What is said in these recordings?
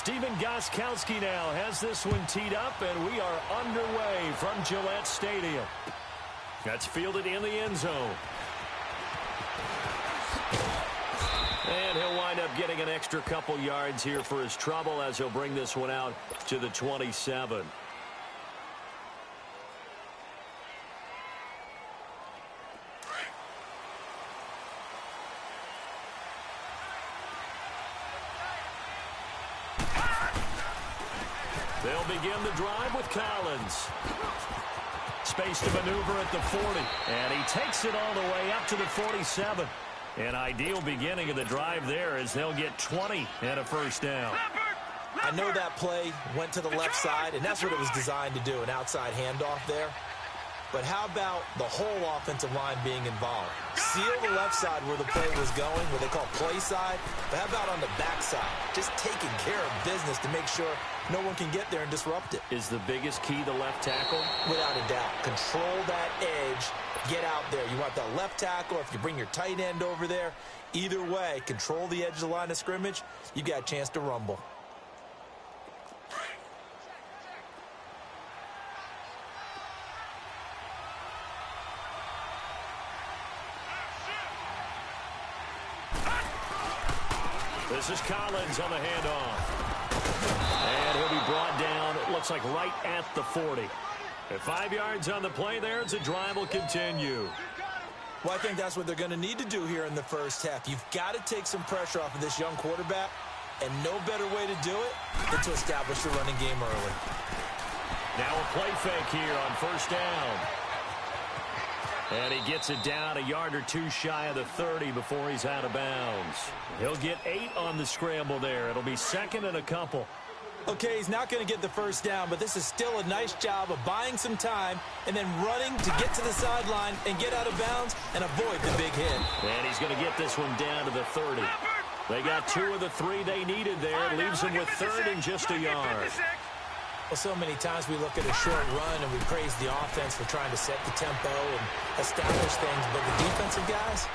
Stephen Gostkowski now has this one teed up, and we are underway from Gillette Stadium. That's fielded in the end zone. And he'll wind up getting an extra couple yards here for his trouble as he'll bring this one out to the 27. They'll begin the drive with Collins. Space to maneuver at the 40. And he takes it all the way up to the 47. An ideal beginning of the drive there as they'll get 20 and a first down. I know that play went to the left side, and that's what it was designed to do, an outside handoff there. But how about the whole offensive line being involved? Seal the left side where the play was going, what they call play side. But how about on the back side? Just taking care of business to make sure no one can get there and disrupt it. Is the biggest key the left tackle? Without a doubt. Control that edge. Get out there. You want that left tackle. If you bring your tight end over there, either way, control the edge of the line of scrimmage. You got a chance to rumble. This is Collins on the handoff. And he'll be brought down, it looks like right at the 40. At 5 yards on the play there, as the drive will continue. Well, I think that's what they're going to need to do here in the first half. You've got to take some pressure off of this young quarterback, and no better way to do it than to establish the running game early. Now a play fake here on first down. And he gets it down a yard or two shy of the 30 before he's out of bounds. He'll get 8 on the scramble there. It'll be second and a couple. Okay, he's not going to get the first down, but this is still a nice job of buying some time and then running to get to the sideline and get out of bounds and avoid the big hit. And he's going to get this one down to the 30. They got 2 of the 3 they needed there. Leaves them with third and just a yard. Well, so many times we look at a short run and we praise the offense for trying to set the tempo and establish things, but the defensive guys,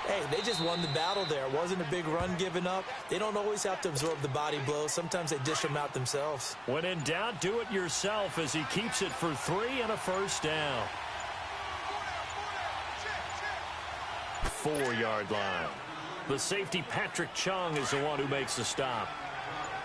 hey, they just won the battle there. It wasn't a big run given up. They don't always have to absorb the body blows. Sometimes they dish them out themselves. When in doubt, do it yourself as he keeps it for 3 and a first down. 4-yard line. The safety, Patrick Chung, is the one who makes the stop.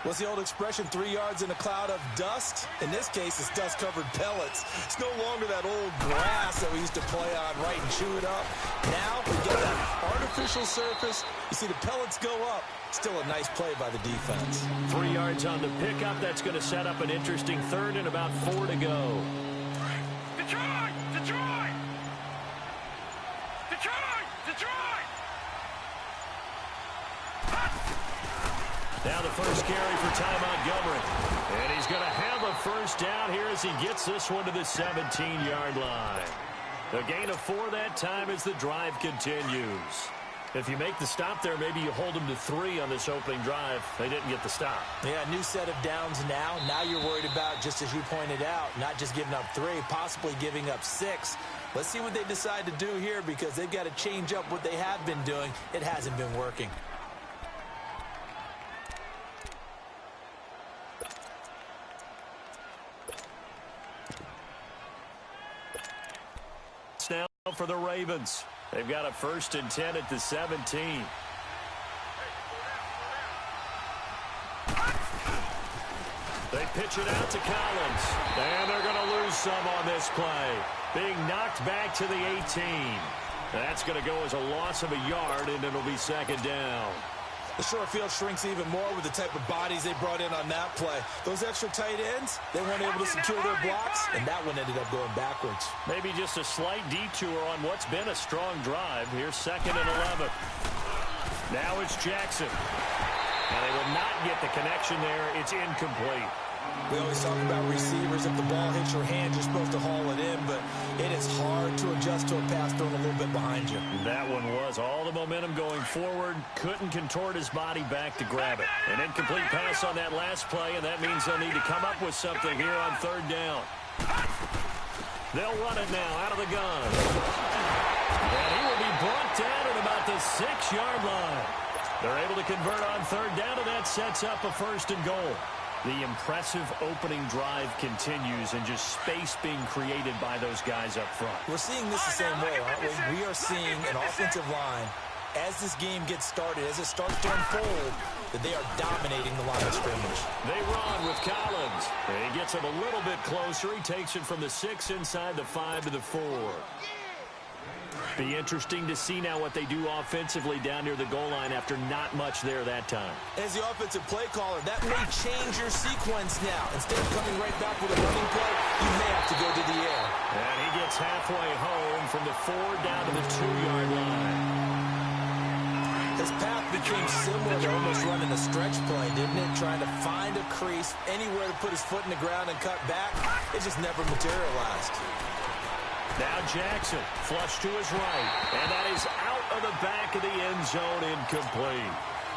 What's the old expression, 3 yards in a cloud of dust? In this case, it's dust-covered pellets. It's no longer that old grass that we used to play on, right, and chew it up. Now, we get that artificial surface. You see the pellets go up. Still a nice play by the defense. 3 yards on the pickup. That's going to set up an interesting third and about 4 to go. Detroit! Detroit! Detroit! Detroit! Now the first carry for Ty Montgomery. And he's going to have a first down here as he gets this one to the 17-yard line. A gain of 4 that time as the drive continues. If you make the stop there, maybe you hold them to 3 on this opening drive. They didn't get the stop. Yeah, new set of downs now. Now you're worried about, just as you pointed out, not just giving up 3, possibly giving up 6. Let's see what they decide to do here because they've got to change up what they have been doing. It hasn't been working. Now for the Ravens. They've got a 1st and 10 at the 17. They pitch it out to Collins. And they're going to lose some on this play. Being knocked back to the 18. That's going to go as a loss of a yard, and it'll be second down. The short field shrinks even more with the type of bodies they brought in on that play. Those extra tight ends, they weren't able to secure their blocks, and that one ended up going backwards. Maybe just a slight detour on what's been a strong drive. Here's 2nd and 11. Now it's Jackson. And they will not get the connection there. It's incomplete. We always talk about receivers. If the ball hits your hand, you're supposed to haul it in, but it is hard to adjust to a pass thrown a little bit behind you. That one was all the momentum going forward. Couldn't contort his body back to grab it. An incomplete pass on that last play, and that means they'll need to come up with something here on 3rd down. They'll run it now out of the gun. And he will be brought down at about the 6-yard line. They're able to convert on third down, and that sets up a 1st and goal. The impressive opening drive continues, and just space being created by those guys up front. We're seeing this the same way, aren't we? We are seeing an offensive line, as this game gets started, as it starts to unfold, that they are dominating the line of scrimmage. They run with Collins. He gets him a little bit closer. He takes it from the 6 inside the 5 to the 4. Be interesting to see now what they do offensively down near the goal line after not much there that time. As the offensive play caller, that may change your sequence now. Instead of coming right back with a running play, you may have to go to the air. And he gets halfway home from the 4 down to the 2-yard line. His path became similar to almost running a stretch play, didn't it? Trying to find a crease, anywhere to put his foot in the ground and cut back. It just never materialized. Now Jackson, flush to his right, and that is out of the back of the end zone, incomplete.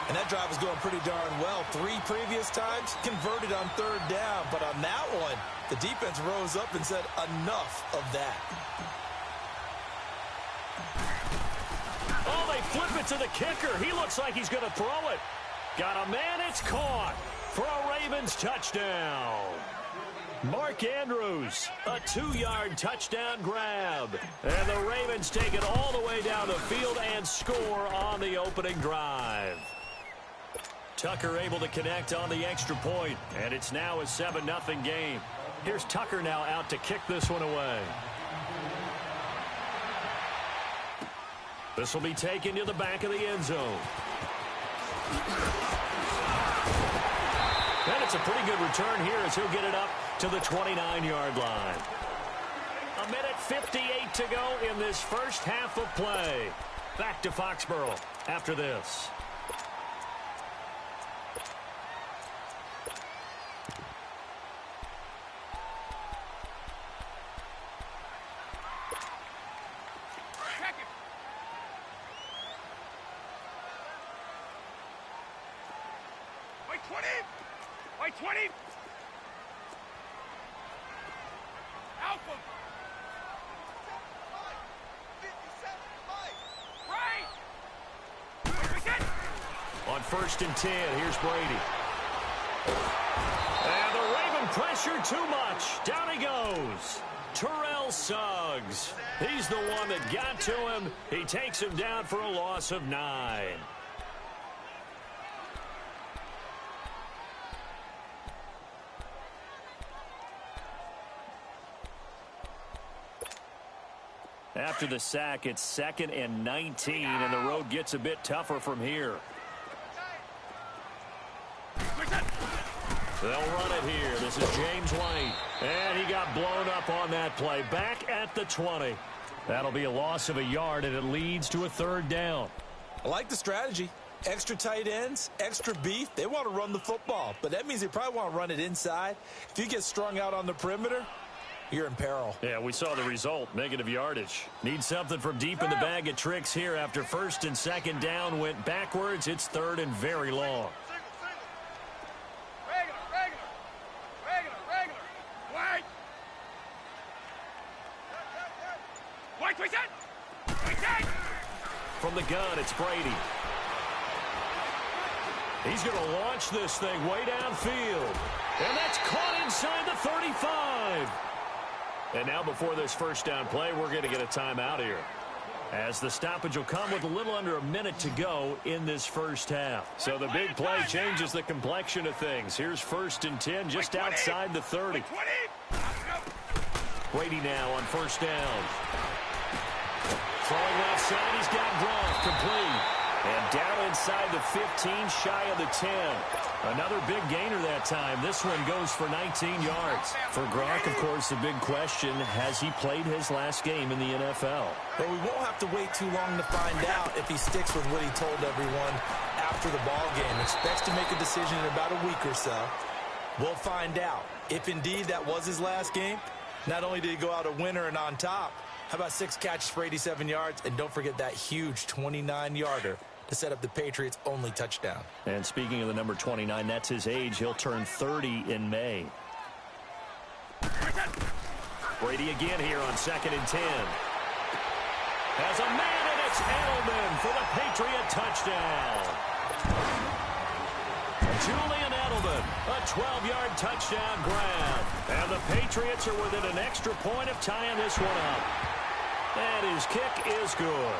And that drive was going pretty darn well. 3 previous times, converted on third down. But on that one, the defense rose up and said, enough of that. Oh, they flip it to the kicker. He looks like he's going to throw it. Got a man, it's caught for a Ravens touchdown. Mark Andrews, a 2-yard touchdown grab. And the Ravens take it all the way down the field and score on the opening drive. Tucker able to connect on the extra point, and it's now a 7-0 game. Here's Tucker now out to kick this one away. This will be taken to the back of the end zone. And it's a pretty good return here as he'll get it up to the 29-yard line. 1:58 to go in this first half of play. Back to Foxborough after this. Wait 20! Wait 20! Alpha! On 1st and 10, here's Brady. And the Raven pressure too much. Down he goes. Terrell Suggs. He's the one that got to him. He takes him down for a loss of 9. After the sack, it's 2nd and 19, and the road gets a bit tougher from here. They'll run it here. This is James White. And he got blown up on that play. Back at the 20. That'll be a loss of a yard, and it leads to a 3rd down. I like the strategy. Extra tight ends, extra beef. They want to run the football, but that means they probably want to run it inside. If you get strung out on the perimeter, you're in peril. Yeah, we saw the result. Negative yardage. Need something from deep in the bag of tricks here after 1st and 2nd down went backwards. It's 3rd and very long. From the gun, it's Brady. He's going to launch this thing way downfield. And that's caught inside the 35. And now before this 1st down play, we're going to get a timeout here, as the stoppage will come with a little under a minute to go in this first half. So the big play changes the complexion of things. Here's 1st and 10 just outside the 30. Brady now on 1st down. Throwing left side, he's got Gronk, complete. And down inside the 15, shy of the 10. Another big gainer that time. This one goes for 19 yards. For Gronk, of course, the big question, has he played his last game in the NFL? But we won't have to wait too long to find out if he sticks with what he told everyone after the ball game. Expects to make a decision in about a week or so. We'll find out. If indeed that was his last game, not only did he go out a winner and on top, how about 6 catches for 87 yards? And don't forget that huge 29-yarder to set up the Patriots' only touchdown. And speaking of the number 29, that's his age. He'll turn 30 in May. Brady again here on 2nd and 10. Has a man, and it's Edelman for the Patriot touchdown. Julian Edelman, a 12-yard touchdown grab. And the Patriots are within an extra point of tying this one up. And his kick is good.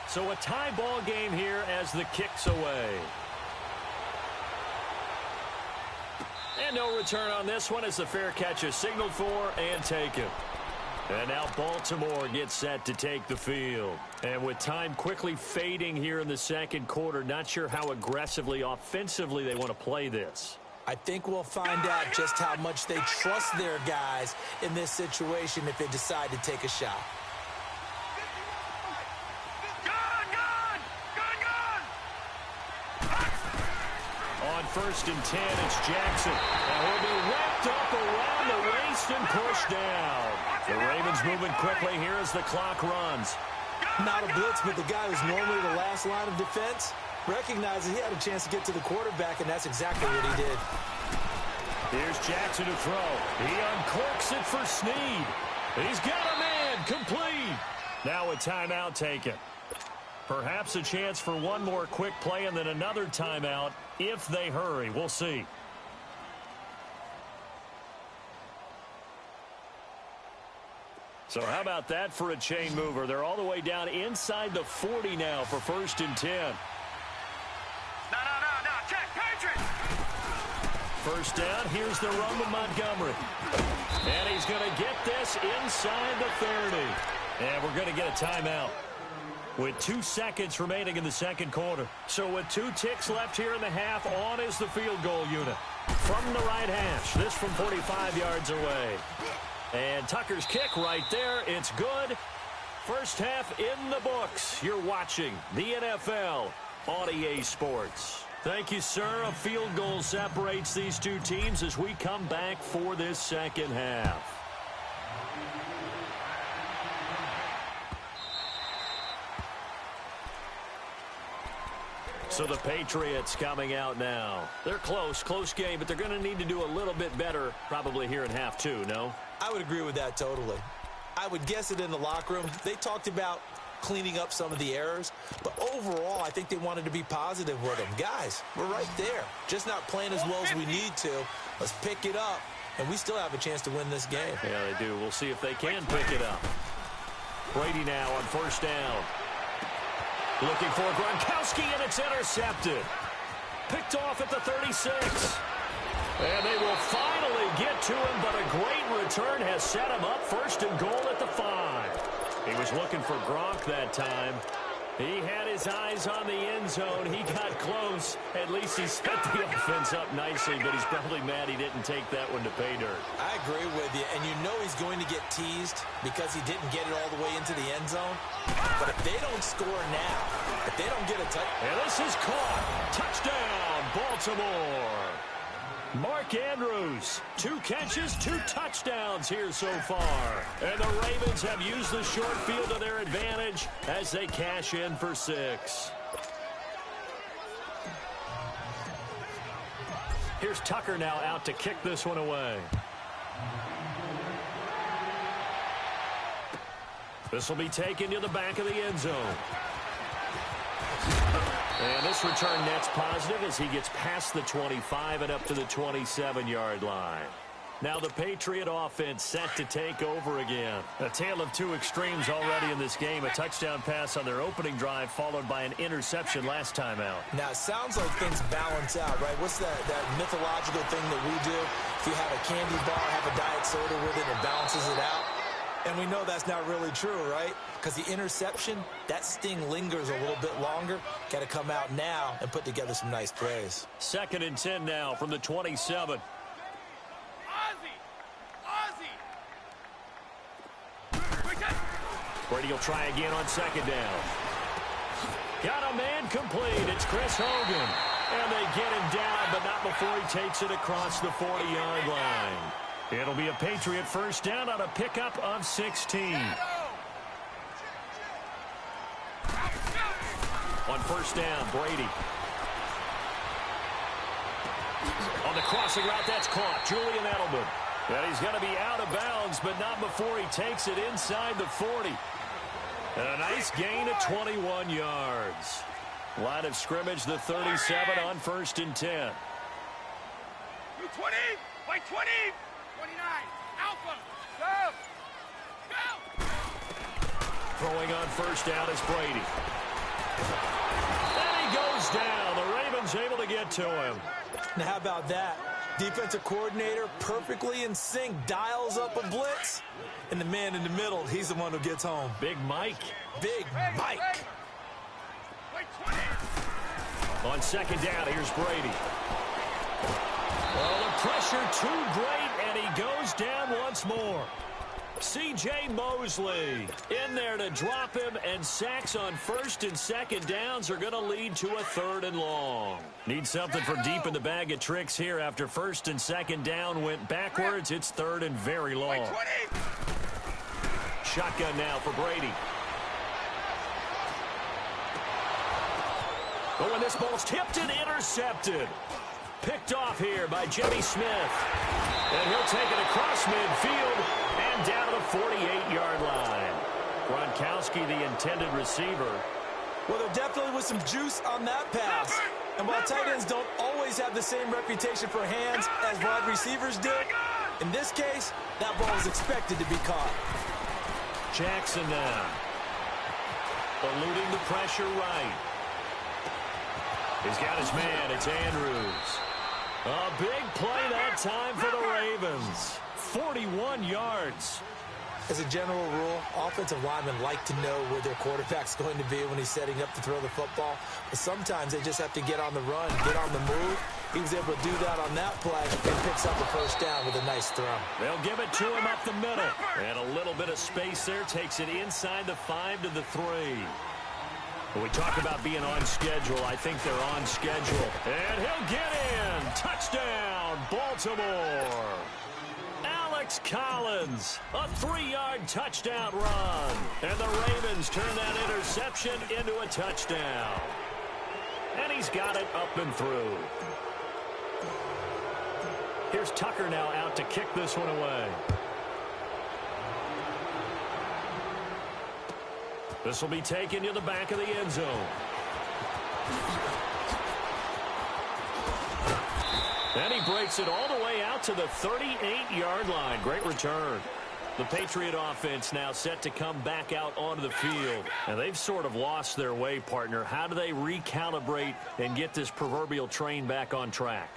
So a tie ball game here as the kick's away. And no return on this one as the fair catch is signaled for and taken. And now Baltimore gets set to take the field. And with time quickly fading here in the second quarter, not sure how aggressively, offensively they want to play this. I think we'll find out just how much they trust their guys in this situation if they decide to take a shot. First and 10, it's Jackson. And he'll be wrapped up around the waist and pushed down. The Ravens moving quickly here as the clock runs. Not a blitz, but the guy who's normally the last line of defense recognizes he had a chance to get to the quarterback, and that's exactly what he did. Here's Jackson to throw. He uncorks it for Snead. He's got a man complete. Now a timeout taken. Perhaps a chance for one more quick play and then another timeout if they hurry. We'll see. So how about that for a chain mover? They're all the way down inside the 40 now for first and 10. No. Check, Patriots! First down, here's the run to Montgomery. And he's going to get this inside the 30. And we're going to get a timeout with 2 seconds remaining in the second quarter. So with 2 ticks left here in the half, on is the field goal unit. From the right hash, this from 45 yards away. And Tucker's kick right there, it's good. First half in the books. You're watching the NFL on EA Sports. Thank you, sir. A field goal separates these two teams as we come back for this second half. So the Patriots coming out now. They're close game, but they're going to need to do a little bit better probably here in half 2, no? I would agree with that totally. I would guess it in the locker room. They talked about cleaning up some of the errors, but overall, I think they wanted to be positive with them. Guys, we're right there. Just not playing as well as we need to. Let's pick it up, and we still have a chance to win this game. Yeah, they do. We'll see if they can pick it up. Brady now on first down. Looking for Gronkowski, and it's intercepted. Picked off at the 36. And they will finally get to him, but a great return has set him up first and goal at the 5. He was looking for Gronk that time. He had his eyes on the end zone. He got close. At least he set the offense up nicely, but he's probably mad he didn't take that one to pay dirt. I agree with you, and you know he's going to get teased because he didn't get it all the way into the end zone. But if they don't score now, if they don't get a touchdown. And this is caught. Touchdown, Baltimore. Mark Andrews, 2 catches, 2 touchdowns here so far. And the Ravens have used the short field to their advantage as they cash in for 6. Here's Tucker now out to kick this one away. This will be taken to the back of the end zone. And this return net's positive as he gets past the 25 and up to the 27-yard line. Now the Patriot offense set to take over again. A tale of 2 extremes already in this game. A touchdown pass on their opening drive followed by an interception last time out. Now, it sounds like things balance out, right? What's that mythological thing that we do? If you have a candy bar, have a diet soda with it, it balances it out. And we know that's not really true, right? Because the interception, that sting lingers a little bit longer. Got to come out now and put together some nice plays. 2nd and 10 now from the 27. Brady will try again on 2nd down. Got a man complete. It's Chris Hogan. And they get him down, but not before he takes it across the 40-yard line. It'll be a Patriot first down on a pickup of 16. On first down, Brady. On the crossing route, that's caught. Julian Edelman. And he's going to be out of bounds, but not before he takes it inside the 40. And a nice gain of 21 yards. Line of scrimmage, the 37 on first and 10. 20, by 20, 29, Alpha, go, Throwing on first down is Brady. And he goes down. The Ravens able to get to him. Now, how about that? Defensive coordinator perfectly in sync, dials up a blitz, and the man in the middle, he's the one who gets home. Big Mike. Big Mike. On second down, here's Brady. Well, the pressure too great, and he goes down once more. C.J. Mosley in there to drop him, and sacks on first and second downs are going to lead to a third and long. Need something for deep in the bag of tricks here. After first and second down went backwards, it's third and very long. Shotgun now for Brady. Oh, and this ball's tipped and intercepted. Picked off here by Jimmy Smith. And he'll take it across midfield and down to the 48-yard line. Gronkowski, the intended receiver. Well, there definitely was some juice on that pass. And while tight ends don't always have the same reputation for hands as wide receivers do, in this case, that ball is expected to be caught. Jackson now. Eluding the pressure right. He's got his man. It's Andrews. A big play that time for the Ravens. 41 yards. As a general rule, offensive linemen like to know where their quarterback's going to be when he's setting up to throw the football. But sometimes they just have to get on the run, get on the move. He was able to do that on that play and picks up a first down with a nice throw. They'll give it to him up the middle. And a little bit of space there takes it inside the 5 to the 3. When we talk about being on schedule, I think they're on schedule. And he'll get in. Touchdown, Baltimore. Alex Collins, a 3-yard touchdown run. And the Ravens turn that interception into a touchdown. And he's got it up and through. Here's Tucker now out to kick this one away. This will be taken to the back of the end zone. And he breaks it all the way out to the 38-yard line. Great return. The Patriot offense now set to come back out onto the field. And they've sort of lost their way, partner. How do they recalibrate and get this proverbial train back on track?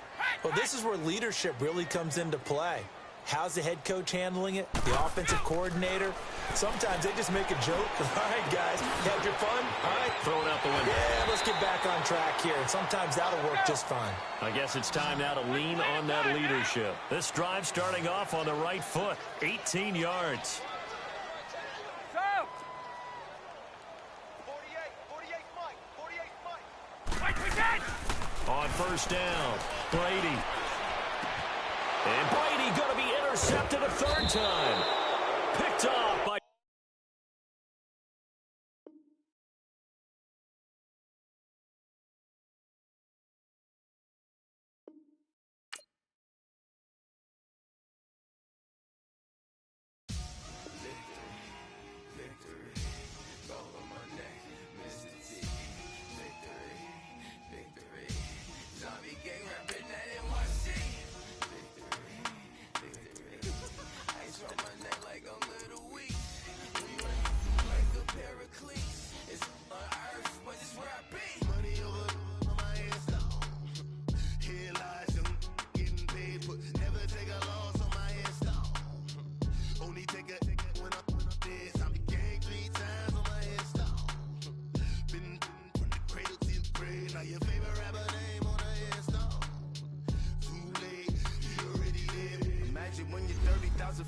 Well, this is where leadership really comes into play. How's the head coach handling it? The offensive coordinator? Sometimes they just make a joke. All right, guys, you had your fun? All right. Throw it out the window. Yeah, let's get back on track here. And sometimes that'll work just fine. I guess it's time now to lean on that leadership. This drive starting off on the right foot. 18 yards. 48, Mike. On first down, Brady. And Brady going to be intercepted a third time. Picked off by...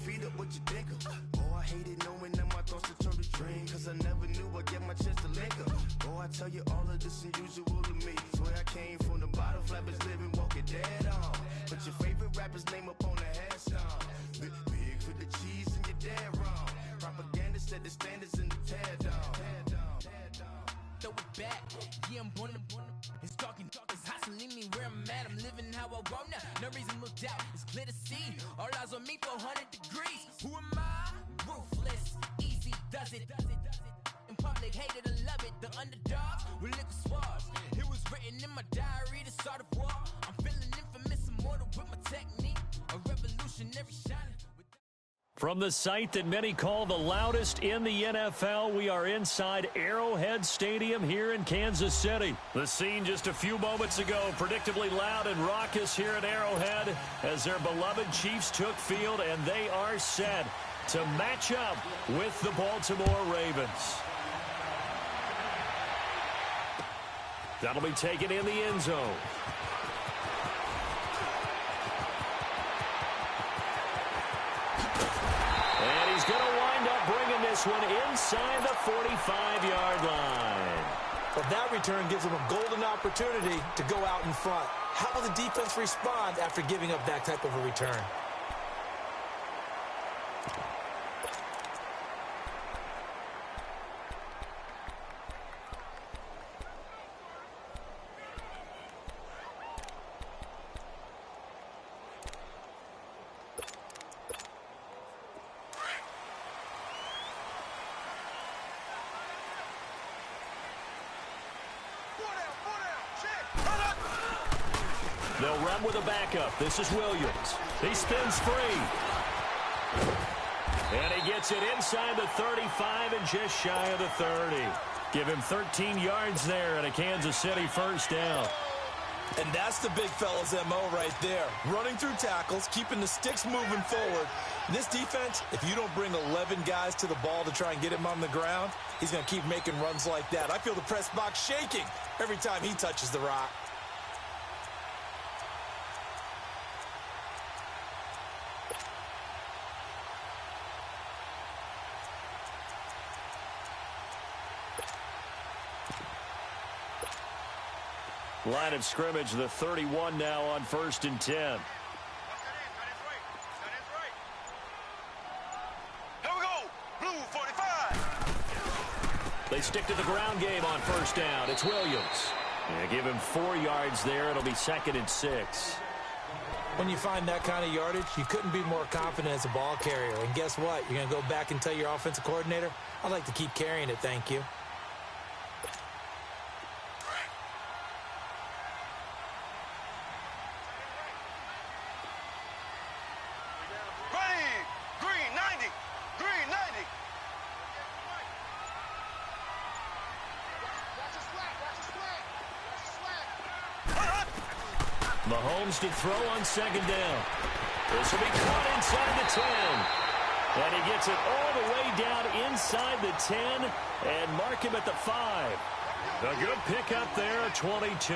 feet up, what you think of? Oh, I hated knowing that my thoughts would turn to dream, cause I never knew I'd get my chance to link up. Oh, I tell you all of this unusual to me. Swear I came from the bottom, flappers living, walking dead on. Put your favorite rapper's name up on the headstone. Big for the cheese and you're dead wrong. Propaganda set the standards in the tear down. Throw it back, yeah, I'm born it's talking, it's hustling me where I'm at. I'm living how I want now, no reasonable doubt, it's clear to see. All eyes on me, 400 degrees. Who am I? Ruthless, easy, does it. In public, hate it or love it. The underdogs with liquor swabs. It was written in my diary, the start of war. I'm feeling infamous, immortal with my technique. A revolutionary shining. From the site that many call the loudest in the NFL, we are inside Arrowhead Stadium here in Kansas City. The scene just a few moments ago, predictably loud and raucous here at Arrowhead as their beloved Chiefs took field, and they are set to match up with the Baltimore Ravens. That'll be taken in the end zone. And he's going to wind up bringing this one inside the 45-yard line. Well, that return gives them a golden opportunity to go out in front. How will the defense respond after giving up that type of a return? They'll run with a backup. This is Williams. He spins free. And he gets it inside the 35 and just shy of the 30. Give him 13 yards there and a Kansas City first down. And that's the big fella's MO right there. Running through tackles, keeping the sticks moving forward. This defense, if you don't bring 11 guys to the ball to try and get him on the ground, he's going to keep making runs like that. I feel the press box shaking every time he touches the rock. Line of scrimmage, the 31 now on 1st and 10. Here we go. Blue 45. They stick to the ground game on first down. It's Williams. Yeah, give him 4 yards there. It'll be 2nd and 6. When you find that kind of yardage, you couldn't be more confident as a ball carrier. And guess what? You're going to go back and tell your offensive coordinator, I'd like to keep carrying it, thank you. Mahomes to throw on 2nd down. This will be caught inside the 10. And he gets it all the way down inside the 10 and mark him at the 5. A good pickup there, a 22.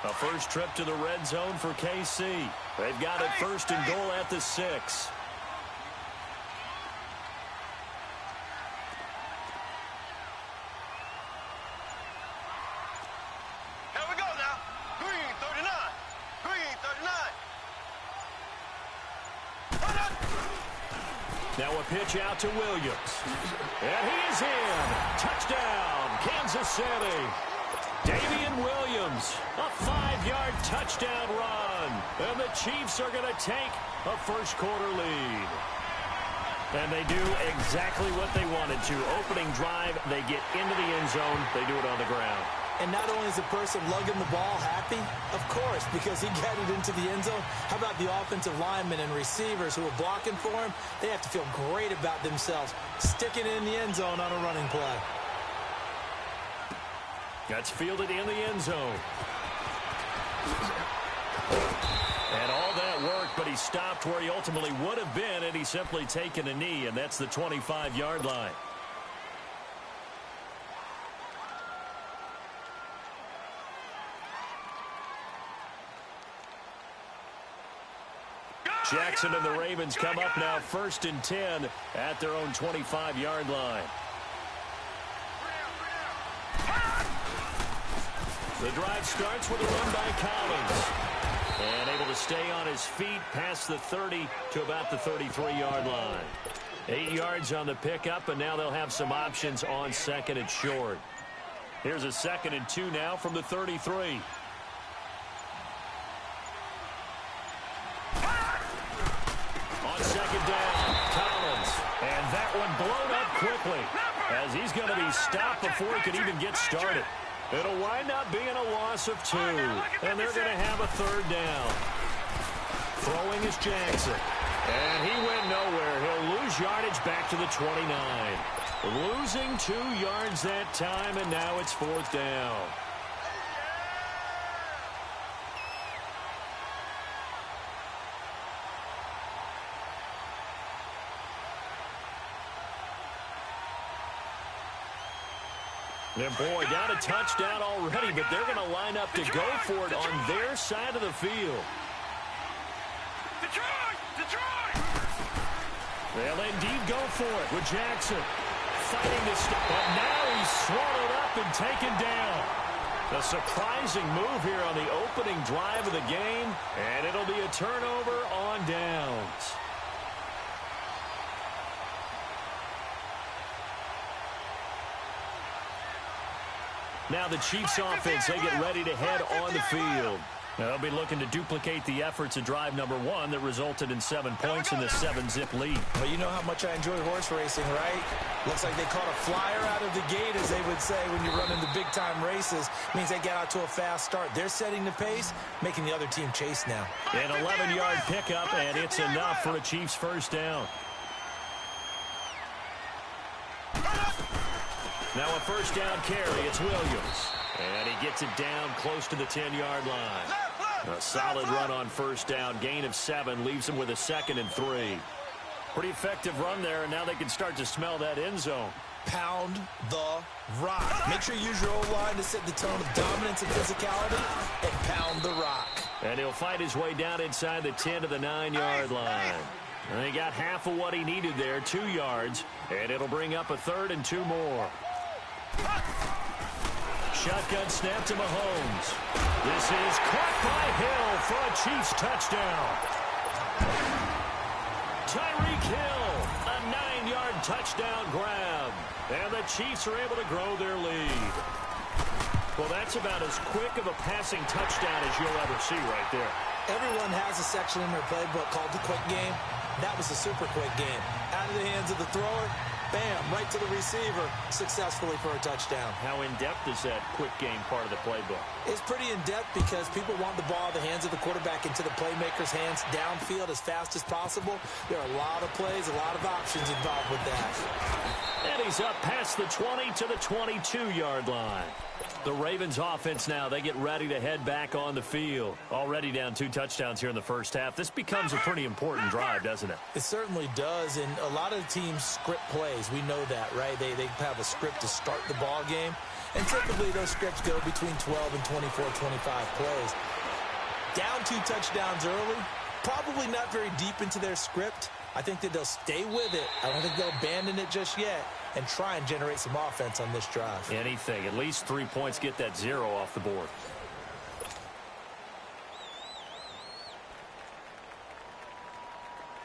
A first trip to the red zone for KC. They've got it 1st and goal at the 6. Now a pitch out to Williams. And he's in. Touchdown, Kansas City. Damian Williams, a 5-yard touchdown run. And the Chiefs are going to take a first-quarter lead. And they do exactly what they wanted to. Opening drive, they get into the end zone. They do it on the ground. And not only is the person lugging the ball happy, of course, because he got it into the end zone. How about the offensive linemen and receivers who are blocking for him? They have to feel great about themselves, sticking it in the end zone on a running play. That's fielded in the end zone. And all that worked, but he stopped where he ultimately would have been, and he's simply taken a knee, and that's the 25-yard line. Jackson and the Ravens come up now 1st and 10 at their own 25-yard line. The drive starts with a run by Collins. And able to stay on his feet past the 30 to about the 33-yard line. 8 yards on the pickup, and now they'll have some options on second and short. Here's a 2nd and 2 now from the 33. On second down, Collins. And that one blown up quickly as he's going to be stopped before he can even get started. It'll wind up being a loss of 2, and they're going to have a 3rd down. Throwing is Jackson. And he went nowhere. He'll lose yardage back to the 29. Losing 2 yards that time, and now it's 4th down. And boy, down a touchdown already, but they're going to line up to go for it on their side of the field. They'll indeed go for it with Jackson. Fighting to stop, but now he's swallowed up and taken down. A surprising move here on the opening drive of the game, and it'll be a turnover on downs. Now the Chiefs offense, they get ready to head on the field. They'll be looking to duplicate the efforts of drive number 1 that resulted in 7 points in the 7-zip lead. Well, you know how much I enjoy horse racing, right? Looks like they caught a flyer out of the gate, as they would say, when you run into big-time races. Means they get out to a fast start. They're setting the pace, making the other team chase now. An 11-yard pickup, and it's enough for a Chiefs 1st down. Now a 1st down carry. It's Williams. And he gets it down close to the 10-yard line. A solid run on 1st down. Gain of 7 leaves him with a 2nd and 3. Pretty effective run there, and now they can start to smell that end zone. Pound the rock. Make sure you use your O-line to set the tone of dominance and physicality, and pound the rock. And he'll fight his way down inside the 10 to the 9-yard line. And he got half of what he needed there, 2 yards, and it'll bring up a 3rd and 2 more. Shotgun snap to Mahomes. This is caught by Hill for a Chiefs touchdown. Tyreek Hill, a 9-yard touchdown grab. And the Chiefs are able to grow their lead. Well, that's about as quick of a passing touchdown as you'll ever see right there. Everyone has a section in their playbook called the quick game. That was a super quick game. Out of the hands of the thrower, bam, right to the receiver, successfully for a touchdown. How in-depth is that quick game part of the playbook? It's pretty in-depth because people want the ball in the hands of the quarterback into the playmaker's hands downfield as fast as possible. There are a lot of plays, a lot of options involved with that. And he's up past the 20 to the 22-yard line. The Ravens offense now, they get ready to head back on the field. Already down 2 touchdowns here in the first half. This becomes a pretty important drive, doesn't it? It certainly does, and a lot of the teams script plays. We know that, right? They have a script to start the ball game, and typically those scripts go between 12 and 24, 25 plays. Down 2 touchdowns early, probably not very deep into their script. I think that they'll stay with it. I don't think they'll abandon it just yet and try and generate some offense on this drive. Anything. At least 3 points, get that 0 off the board.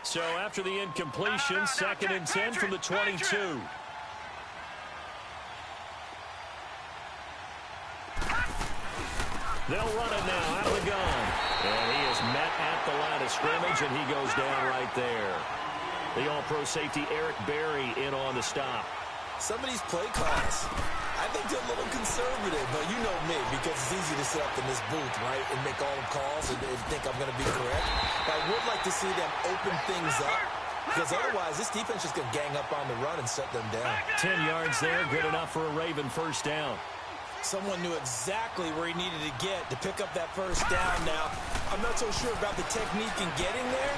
So after the incompletion, 2nd and 10 from the 22. They'll run it now out of the gun. And he is met at the line of scrimmage, and he goes down right there. The all-pro safety Eric Berry in on the stop. Some of these play calls, I think they're a little conservative, but you know me, because it's easy to sit up in this booth, right, and make all the calls and think I'm going to be correct. But I would like to see them open things up, because otherwise this defense is going to gang up on the run and shut them down. 10 yards there, good enough for a Raven 1st down. Someone knew exactly where he needed to get to pick up that 1st down now. I'm not so sure about the technique in getting there,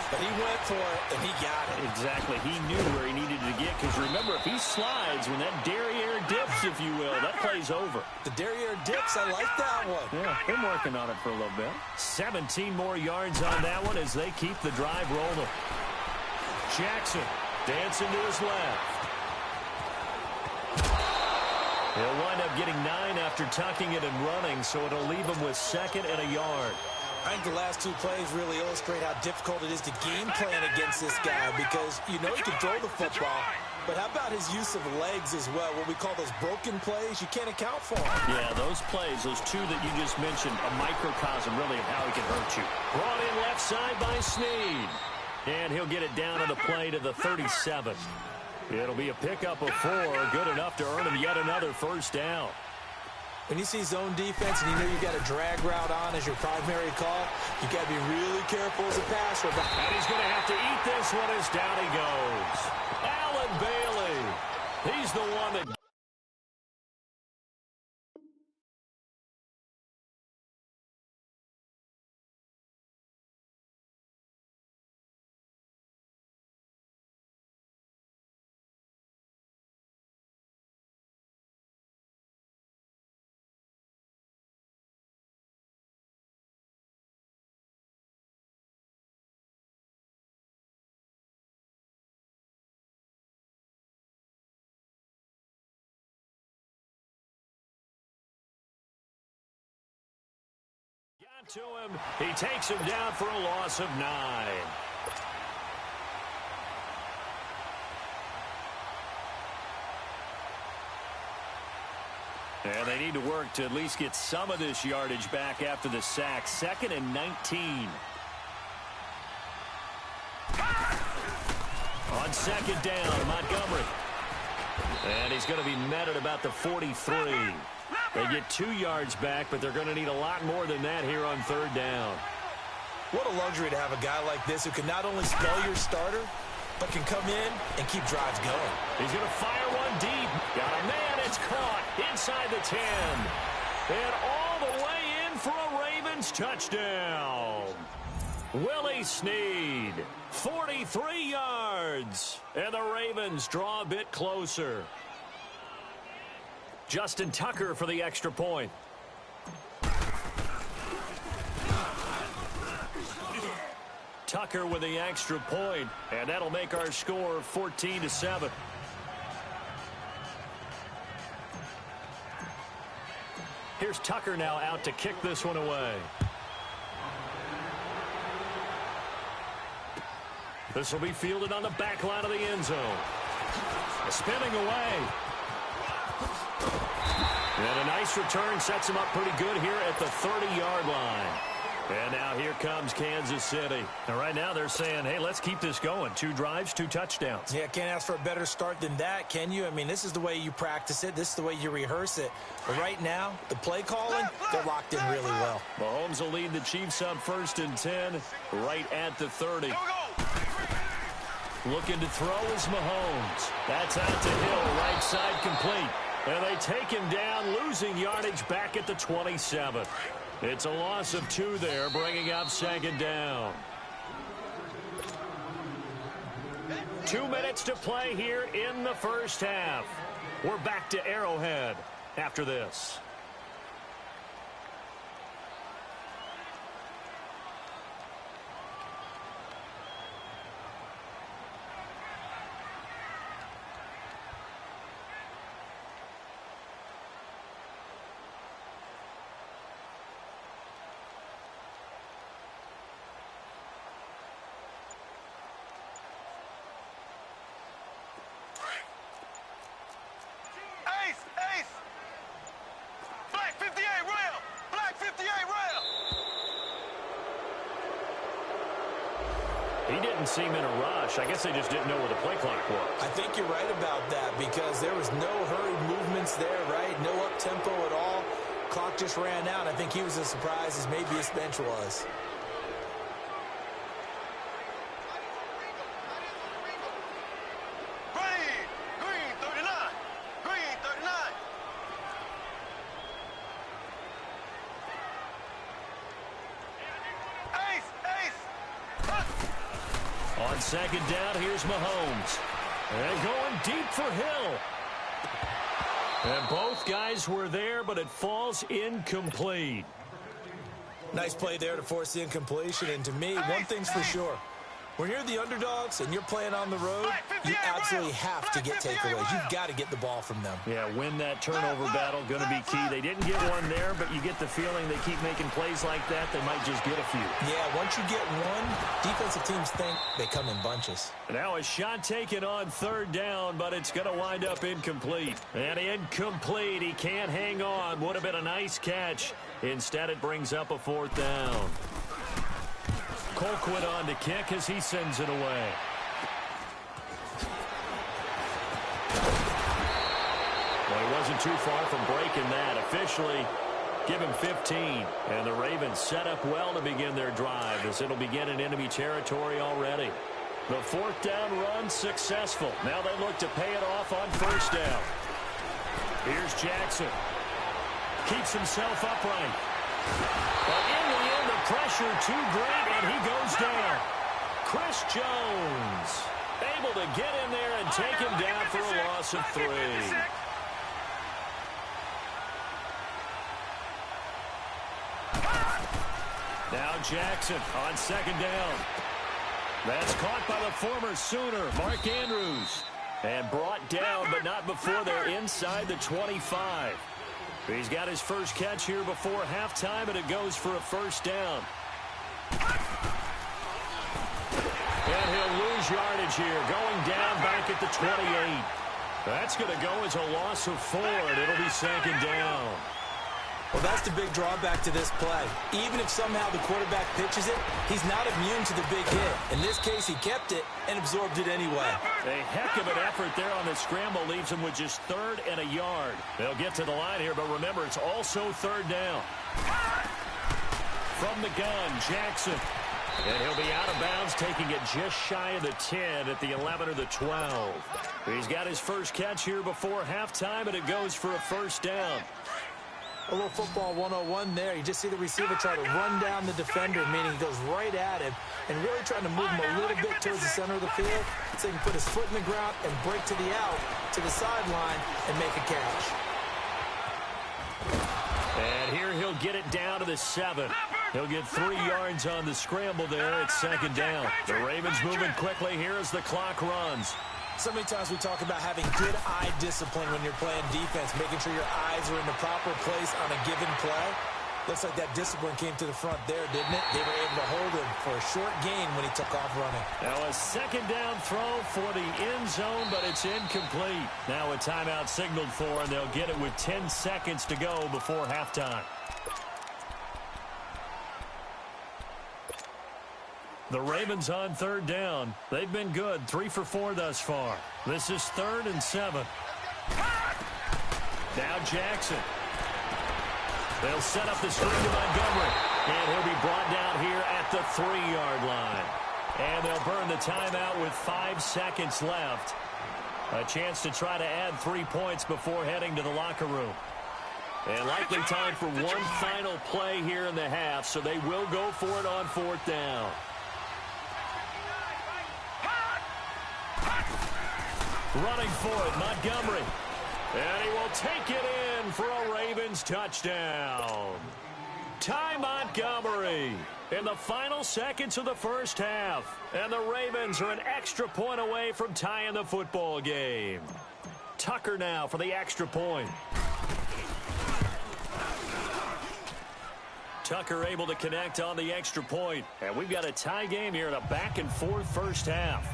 but he went for it, and he got it. Exactly. He knew where he needed to get, because remember, if he slides, when that derriere dips, if you will, that play's over. The derriere dips, I like that one. Yeah, been working on it for a little bit. 17 more yards on that one as they keep the drive rolling. Jackson dancing to his left. He'll wind up getting 9 after tucking it and running, so it'll leave him with 2nd and a yard. I think the last 2 plays really illustrate how difficult it is to game plan against this guy because you know he can throw the football, but how about his use of legs as well? What we call those broken plays, you can't account for them. Yeah, those plays, those 2 that you just mentioned, a microcosm really of how he can hurt you. Brought in left side by Snead. And he'll get it down on the play to the 37. It'll be a pickup of 4, good enough to earn him yet another first down. When you see zone defense and you know you've got a drag route on as your primary call, you got to be really careful as a passer. And he's going to have to eat this one as down he goes. Alan Bailey. He's the one that... to him. He takes him down for a loss of 9. And they need to work to at least get some of this yardage back after the sack. 2nd and 19. On 2nd down, Montgomery. And he's going to be met at about the 43. They get 2 yards back, but they're going to need a lot more than that here on 3rd down. What a luxury to have a guy like this who can not only spell your starter, but can come in and keep drives going. He's going to fire one deep. Got a man. It's caught inside the 10. And all the way in for a Ravens touchdown. Willie Snead, 43 yards. And the Ravens draw a bit closer. Justin Tucker for the extra point. Tucker with the extra point, and that'll make our score 14-7. Here's Tucker now out to kick this one away. This will be fielded on the back line of the end zone. Spinning away. And a nice return sets him up pretty good here at the 30-yard line. And now here comes Kansas City. And right now they're saying, hey, let's keep this going. 2 drives, 2 touchdowns. Yeah, can't ask for a better start than that, can you? I mean, this is the way you practice it. This is the way you rehearse it. But right now, the play calling, they're locked in really well. Mahomes will lead the Chiefs up 1st and 10 right at the 30. Looking to throw is Mahomes. That's out to Hill, right side complete. And they take him down, losing yardage back at the 27. It's a loss of 2 there, bringing up 2nd down. 2 minutes to play here in the first half. We're back to Arrowhead after this. He didn't seem in a rush. I guess they just didn't know where the play clock was. I think you're right about that because there was no hurried movements there, right? No up-tempo at all. Clock just ran out. I think he was as surprised as maybe his bench was. Green 39. Green 39. On 2nd down, here's Mahomes. And going deep for Hill. And both guys were there, but it falls incomplete. Nice play there to force the incompletion. And to me, one thing's for sure. When you're the underdogs and you're playing on the road, you absolutely have to get takeaways. You've got to get the ball from them. Yeah, win that turnover battle, going to be key. They didn't get one there, but you get the feeling they keep making plays like that, they might just get a few. Yeah, once you get one, defensive teams think they come in bunches. Now a shot taken on third down, but it's going to wind up incomplete. And incomplete. He can't hang on. Would have been a nice catch. Instead, it brings up a fourth down. Colquitt on to kick as he sends it away. Well, he wasn't too far from breaking that. Officially, give him 15. And the Ravens set up well to begin their drive as it'll begin in enemy territory already. The fourth down run successful. Now they look to pay it off on first down. Here's Jackson. Keeps himself upright. But in the end, the pressure too great, and he goes down. Chris Jones able to get in there and take him down for a loss of 3. Now Jackson on second down. That's caught by the former Sooner, Mark Andrews. And brought down, but not before they're inside the 25. He's got his first catch here before halftime, and it goes for a first down. And he'll lose yardage here, going down back at the 28. That's going to go as a loss of 4, and it'll be second down. Well, that's the big drawback to this play. Even if somehow the quarterback pitches it, he's not immune to the big hit. In this case, he kept it and absorbed it anyway. A heck of an effort there on the scramble leaves him with just 3rd and a yard. They'll get to the line here, but remember, it's also 3rd down. From the gun, Jackson. And he'll be out of bounds, taking it just shy of the 10 at the 11 or the 12. He's got his first catch here before halftime, and it goes for a first down. A little football 101 there. You just see the receiver try to run down the defender, meaning he goes right at him and really trying to move him a little bit towards the center of the field so he can put his foot in the ground and break to the out, to the sideline, and make a catch. And here he'll get it down to the 7. He'll get 3 yards on the scramble there at second down. The Ravens moving quickly here as the clock runs. So many times we talk about having good eye discipline when you're playing defense, making sure your eyes are in the proper place on a given play. Looks like that discipline came to the front there, didn't it? They were able to hold him for a short gain when he took off running. Now a second down throw for the end zone, but it's incomplete. Now a timeout signaled for, and they'll get it with 10 seconds to go before halftime. The Ravens on third down. They've been good, 3 for 4 thus far. This is 3rd and 7. Now Jackson. They'll set up the screen to Montgomery. And he'll be brought down here at the 3-yard line. And they'll burn the timeout with 5 seconds left. A chance to try to add 3 points before heading to the locker room. And likely time for one final play here in the half, so they will go for it on 4th down. Running for it, Montgomery. And he will take it in for a Ravens touchdown. Ty Montgomery in the final seconds of the first half. And the Ravens are an extra point away from tying the football game. Tucker now for the extra point. Tucker able to connect on the extra point. And we've got a tie game here in a back-and-forth first half.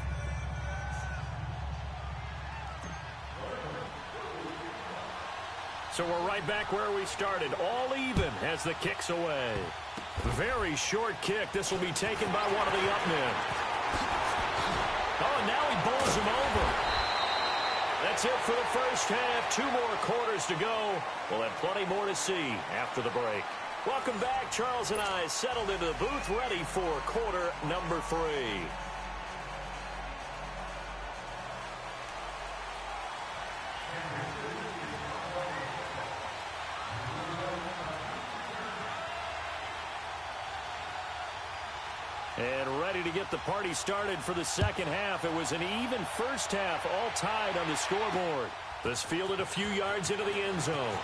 So we're right back where we started, all even as the kick's away. Very short kick. This will be taken by one of the up men. Oh, and now he bowls him over. That's it for the first half. 2 more quarters to go. We'll have plenty more to see after the break. Welcome back. Charles and I settled into the booth, ready for quarter number 3. And ready to get the party started for the second half. It was an even first half, all tied on the scoreboard. This fielded a few yards into the end zone.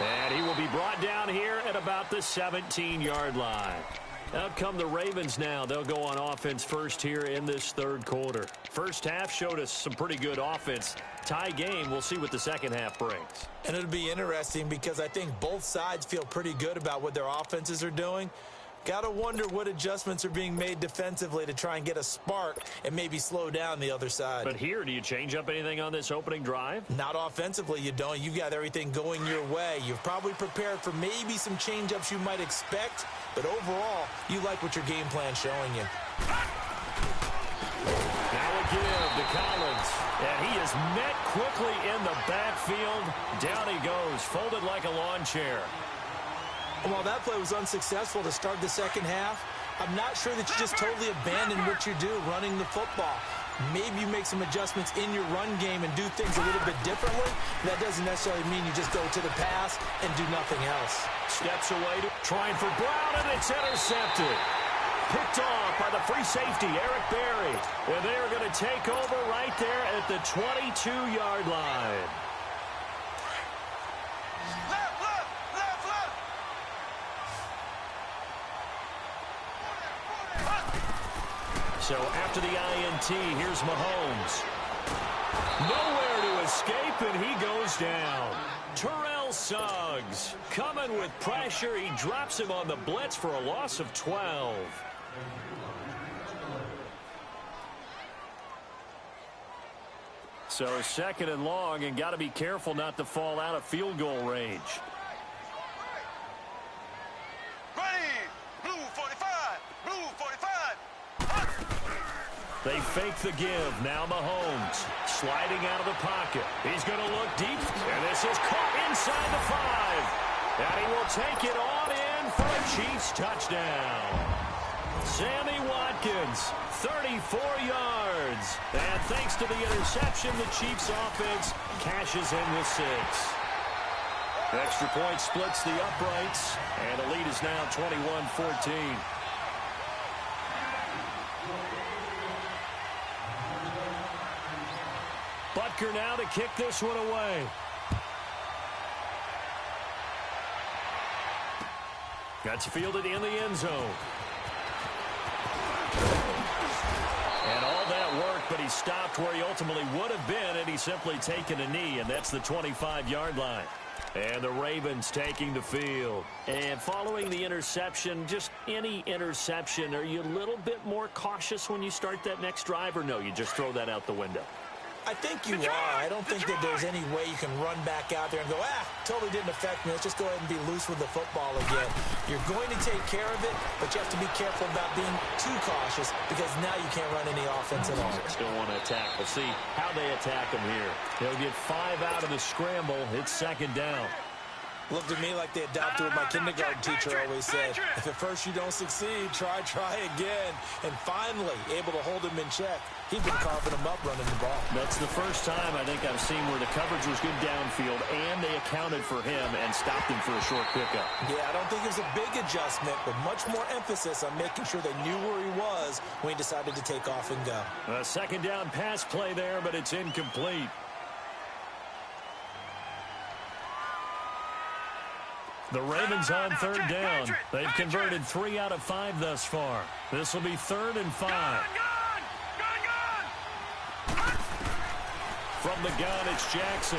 And he will be brought down here at about the 17-yard line. Out come the Ravens now. They'll go on offense first here in this third quarter. First half showed us some pretty good offense. Tie game. We'll see what the second half brings. And it'll be interesting because I think both sides feel pretty good about what their offenses are doing. Got to wonder what adjustments are being made defensively to try and get a spark and maybe slow down the other side. But here, do you change up anything on this opening drive? Not offensively, you don't. You've got everything going your way. You've probably prepared for maybe some change-ups you might expect, but overall, you like what your game plan's showing you. Now a give to Collins, and he is met quickly in the backfield. Down he goes, folded like a lawn chair. While that play was unsuccessful to start the second half, I'm not sure that you just totally abandon what you do running the football. Maybe you make some adjustments in your run game and do things a little bit differently. That doesn't necessarily mean you just go to the pass and do nothing else. Steps away, trying for Brown, and it's intercepted. Picked off by the free safety, Eric Berry. And they're going to take over right there at the 22-yard line. So after the INT, here's Mahomes. Nowhere to escape, and he goes down. Terrell Suggs coming with pressure. He drops him on the blitz for a loss of 12. So second and long, and got to be careful not to fall out of field goal range. They fake the give. Now Mahomes sliding out of the pocket. He's going to look deep, and this is caught inside the 5. And he will take it on in for a Chiefs touchdown. Sammy Watkins, 34 yards. And thanks to the interception, the Chiefs offense cashes in with 6. Extra point splits the uprights, and the lead is now 21-14. Butker now to kick this one away. Gets fielded in the end zone. And all that work, but he stopped where he ultimately would have been, and he's simply taken a knee, and that's the 25-yard line. And the Ravens taking the field. And following the interception, just any interception, are you a little bit more cautious when you start that next drive, or no, you just throw that out the window? I think you are. I don't think that there's any way you can run back out there and go, totally didn't affect me. Let's just go ahead and be loose with the football again. You're going to take care of it, but you have to be careful about being too cautious because now you can't run any offense at all. Still want to attack. We'll see how they attack them here. They'll get 5 out of the scramble. It's second down. Looked at me like they adopted what my kindergarten teacher always said. If at first you don't succeed, try again. And finally, able to hold him in check. He'd been carving him up running the ball. That's the first time I think I've seen where the coverage was good downfield, and they accounted for him and stopped him for a short pickup. Yeah, I don't think it was a big adjustment, but much more emphasis on making sure they knew where he was when he decided to take off and go. A second down pass play there, but it's incomplete. The Ravens on third down. They've converted 3 out of 5 thus far. This will be 3rd and 5. From the gun, it's Jackson.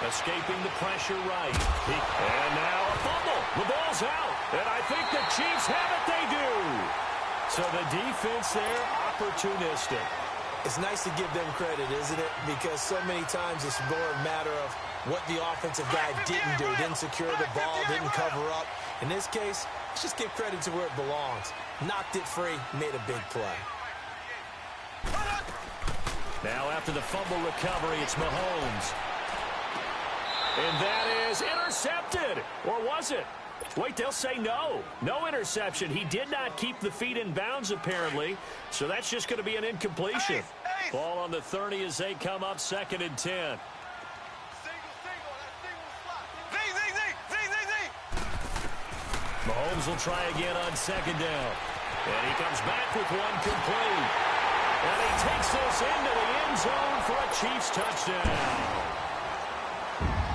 Escaping the pressure right. And now a fumble. The ball's out. And I think the Chiefs have it. They do. So the defense there, opportunistic. It's nice to give them credit, isn't it? Because so many times it's more a matter of what the offensive guy didn't do. Didn't secure the ball, didn't cover up. In this case, let's just give credit to where it belongs. Knocked it free, made a big play. Now after the fumble recovery, it's Mahomes. And that is intercepted. Or was it? Wait, they'll say no. No interception. He did not keep the feet in bounds, apparently. So that's just going to be an incompletion. Ball on the 30 as they come up 2nd and 10. Mahomes will try again on 2nd down. And he comes back with one complete. And he takes this into the end zone for a Chiefs touchdown.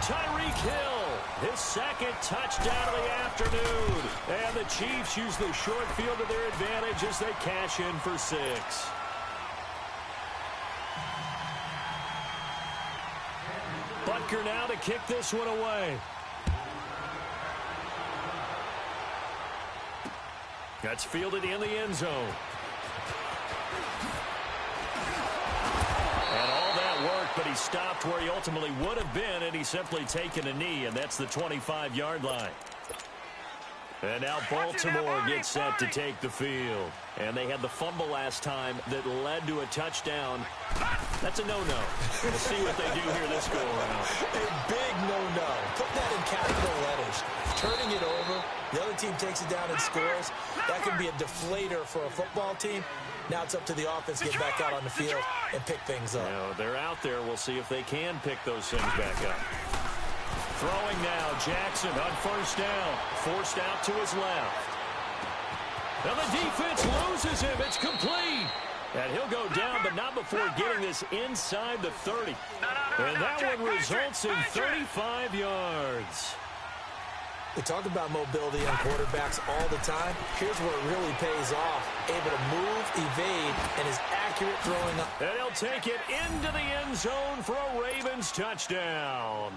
Tyreek Hill his second touchdown of the afternoon. And the Chiefs use the short field to their advantage as they cash in for 6. Butker now to kick this one away. That's fielded in the end zone. And all that work, but he stopped where he ultimately would have been, and he's simply taken a knee, and that's the 25-yard line. And now Baltimore gets set to take the field. And they had the fumble last time that led to a touchdown. That's a no-no. We'll see what they do here this go-around. A big no-no. Put that in capital letters. Turning it over, the other team takes it down and scores. That can be a deflator for a football team. Now it's up to the offense to get back out on the field and pick things up. They're out there. We'll see if they can pick those things back up. Throwing now, Jackson on first down. Forced out to his left. Now the defense loses him. It's complete. And he'll go down, but not before getting this inside the 30. And that one results in 35 yards. We talk about mobility on quarterbacks all the time. Here's where it really pays off. Able to move, evade, and is accurate throwing up. And he'll take it into the end zone for a Ravens touchdown.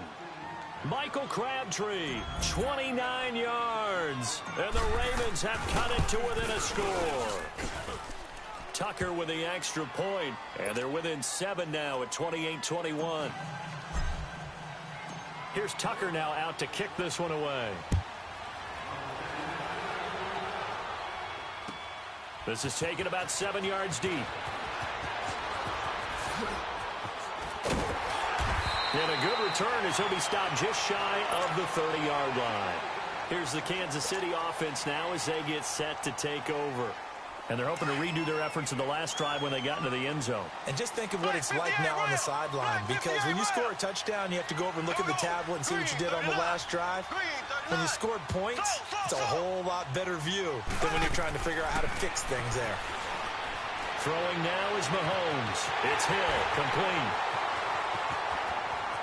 Michael Crabtree, 29 yards. And the Ravens have cut it to within a score. Tucker with the extra point. And they're within 7 now at 28-21. Here's Tucker now out to kick this one away. This is taken about 7 yards deep. And a good return as he'll be stopped just shy of the 30-yard line. Here's the Kansas City offense now as they get set to take over. And they're hoping to redo their efforts in the last drive when they got into the end zone. And just think of what it's like now on the sideline. Because when you score a touchdown, you have to go over and look at the tablet and see what you did on the last drive. When you scored points, it's a whole lot better view than when you're trying to figure out how to fix things there. Throwing now is Mahomes. It's Hill, complete.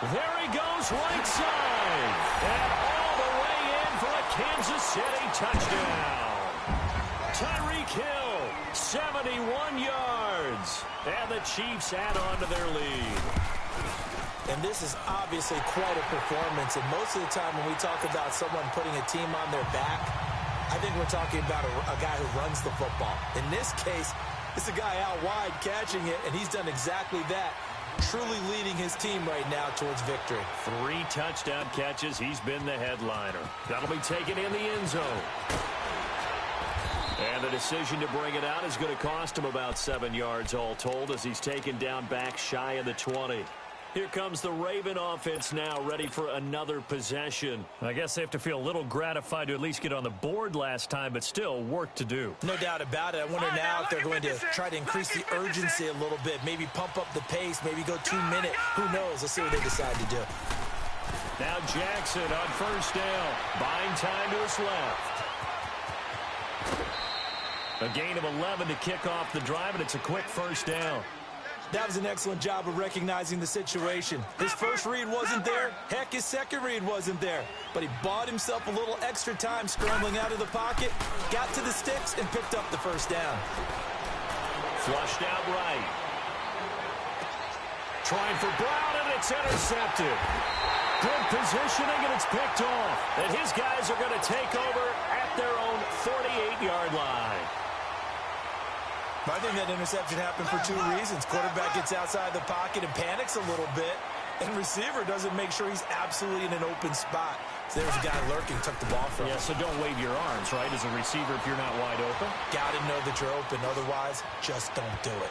There he goes, right side. And all the way in for a Kansas City touchdown. Tyreek Hill, 71 yards. And the Chiefs add on to their lead. And this is obviously quite a performance. And most of the time when we talk about someone putting a team on their back, I think we're talking about a guy who runs the football. In this case, it's a guy out wide catching it, and he's done exactly that. Truly leading his team right now towards victory. 3 touchdown catches. He's been the headliner. That'll be taken in the end zone. And the decision to bring it out is going to cost him about 7 yards all told as he's taken down back shy of the 20. Here comes the Raven offense now, ready for another possession. I guess they have to feel a little gratified to at least get on the board last time, but still work to do. No doubt about it. I wonder now if they're going to try to increase the urgency a little bit, maybe pump up the pace, maybe go 2-minute. Who knows? Let's see what they decide to do. Now Jackson on first down, buying time to his left. A gain of 11 to kick off the drive, and it's a quick first down. That was an excellent job of recognizing the situation. His first read wasn't there. Heck, his second read wasn't there. But he bought himself a little extra time scrambling out of the pocket, got to the sticks, and picked up the first down. Flushed out right. Trying for Brown, and it's intercepted. Good positioning, and it's picked off. And his guys are going to take over at their own 48-yard line. I think that interception happened for 2 reasons. Quarterback gets outside the pocket and panics a little bit, and receiver doesn't make sure he's absolutely in an open spot. So there's a guy lurking, took the ball from him. Yeah, so don't wave your arms, right, as a receiver if you're not wide open. Got to know that you're open. Otherwise, just don't do it.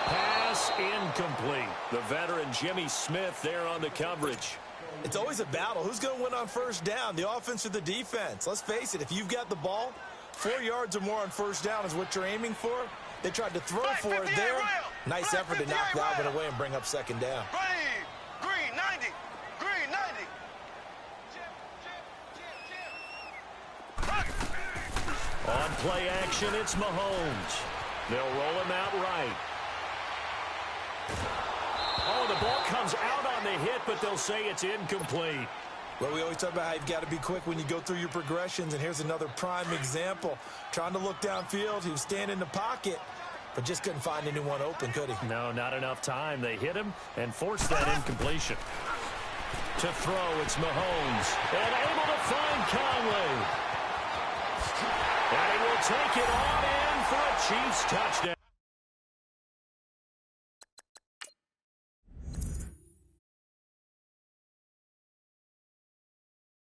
Pass incomplete. The veteran Jimmy Smith there on the coverage. It's always a battle. Who's going to win on first down, the offense or the defense? Let's face it, if you've got the ball, 4 yards or more on first down is what you're aiming for. They tried to throw for it there. Nice effort to knock Dalvin away and bring up second down. Green 90. Green 90. On play action, it's Mahomes. They'll roll him out right. Oh, the ball comes out on the hit, but they'll say it's incomplete. Well, we always talk about how you've got to be quick when you go through your progressions, and here's another prime example. Trying to look downfield, he was standing in the pocket, but just couldn't find anyone open, could he? No, not enough time. They hit him and forced that incompletion. To throw, it's Mahomes. And able to find Conley. And he will take it on in for a Chiefs touchdown.